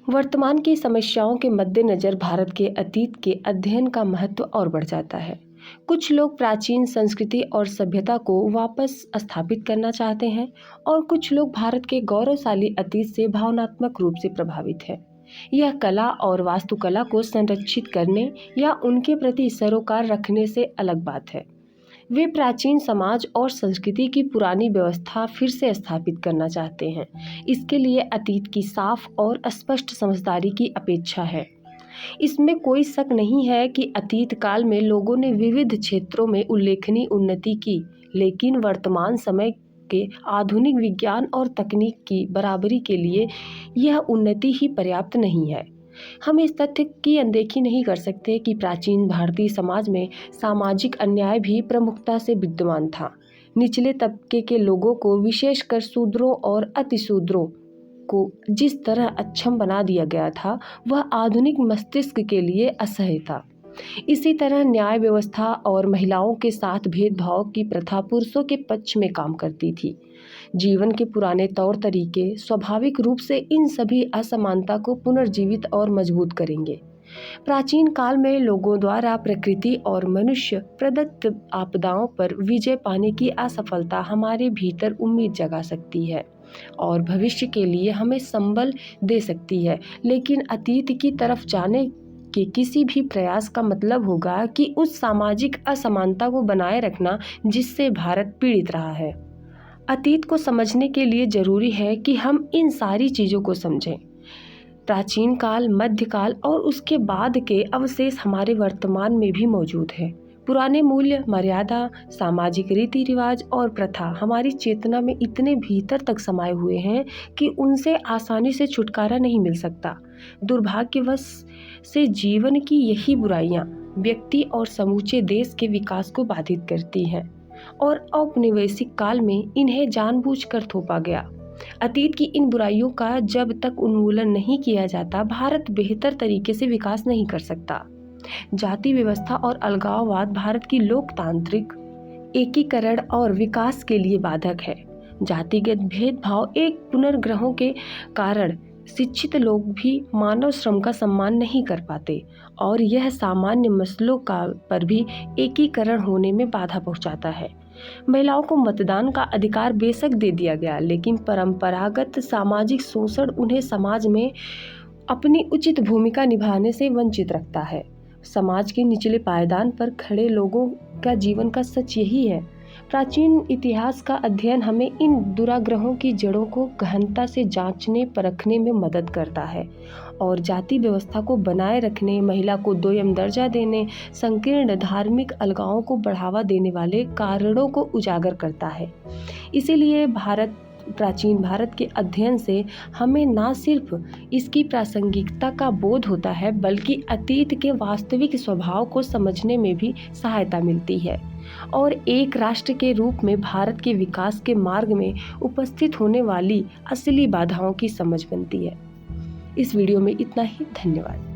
वर्तमान की समस्याओं के मद्देनज़र भारत के अतीत के अध्ययन का महत्व और बढ़ जाता है। कुछ लोग प्राचीन संस्कृति और सभ्यता को वापस स्थापित करना चाहते हैं और कुछ लोग भारत के गौरवशाली अतीत से भावनात्मक रूप से प्रभावित हैं। यह कला और वास्तुकला को संरक्षित करने या उनके प्रति सरोकार रखने से अलग बात है। वे प्राचीन समाज और संस्कृति की पुरानी व्यवस्था फिर से स्थापित करना चाहते हैं। इसके लिए अतीत की साफ और स्पष्ट समझदारी की अपेक्षा है। इसमें कोई शक नहीं है कि अतीत काल में लोगों ने विविध क्षेत्रों में उल्लेखनीय उन्नति की, लेकिन वर्तमान समय के आधुनिक विज्ञान और तकनीक की बराबरी के लिए यह उन्नति ही पर्याप्त नहीं है। हम इस तथ्य की अनदेखी नहीं कर सकते कि प्राचीन भारतीय समाज में सामाजिक अन्याय भी प्रमुखता से विद्यमान था। निचले तबके के लोगों को, विशेषकर शूद्रों और अतिशूद्रों को जिस तरह अक्षम बना दिया गया था, वह आधुनिक मस्तिष्क के लिए असह्य था। इसी तरह न्याय व्यवस्था और महिलाओं के साथ भेदभाव की प्रथा पुरुषों के पक्ष में काम करती थी। जीवन के पुराने तौर तरीके स्वाभाविक रूप से इन सभी असमानता को पुनर्जीवित और मजबूत करेंगे। प्राचीन काल में लोगों द्वारा प्रकृति और मनुष्य प्रदत्त आपदाओं पर विजय पाने की असफलता हमारे भीतर उम्मीद जगा सकती है और भविष्य के लिए हमें संबल दे सकती है, लेकिन अतीत की तरफ जाने के किसी भी प्रयास का मतलब होगा कि उस सामाजिक असमानता को बनाए रखना जिससे भारत पीड़ित रहा है। अतीत को समझने के लिए जरूरी है कि हम इन सारी चीज़ों को समझें। प्राचीन काल, मध्यकाल और उसके बाद के अवशेष हमारे वर्तमान में भी मौजूद हैं। पुराने मूल्य, मर्यादा, सामाजिक रीति रिवाज और प्रथा हमारी चेतना में इतने भीतर तक समाये हुए हैं कि उनसे आसानी से छुटकारा नहीं मिल सकता। दुर्भाग्यवश से जीवन की यही बुराइयां व्यक्ति और समूचे देश के विकास को बाधित करती हैं और औपनिवेशिक काल में इन्हें जानबूझकर थोपा गया। अतीत की इन बुराइयों का जब तक उन्मूलन नहीं किया जाता, भारत बेहतर तरीके से विकास नहीं कर सकता। जाति व्यवस्था और अलगाववाद भारत की लोकतांत्रिक एकीकरण और विकास के लिए बाधक है। जातिगत भेदभाव एक पुनर्ग्रहों के कारण शिक्षित लोग भी मानव श्रम का सम्मान नहीं कर पाते और यह सामान्य मसलों का पर भी एकीकरण होने में बाधा पहुंचाता है। महिलाओं को मतदान का अधिकार बेशक दे दिया गया, लेकिन परंपरागत सामाजिक शोषण उन्हें समाज में अपनी उचित भूमिका निभाने से वंचित रखता है। समाज के निचले पायदान पर खड़े लोगों का जीवन का सच यही है। प्राचीन इतिहास का अध्ययन हमें इन दुराग्रहों की जड़ों को गहनता से जांचने परखने में मदद करता है और जाति व्यवस्था को बनाए रखने, महिला को दोयम दर्जा देने, संकीर्ण धार्मिक अलगावों को बढ़ावा देने वाले कारणों को उजागर करता है। इसीलिए प्राचीन भारत के अध्ययन से हमें न सिर्फ इसकी प्रासंगिकता का बोध होता है, बल्कि अतीत के वास्तविक स्वभाव को समझने में भी सहायता मिलती है और एक राष्ट्र के रूप में भारत के विकास के मार्ग में उपस्थित होने वाली असली बाधाओं की समझ बनती है। इस वीडियो में इतना ही। धन्यवाद।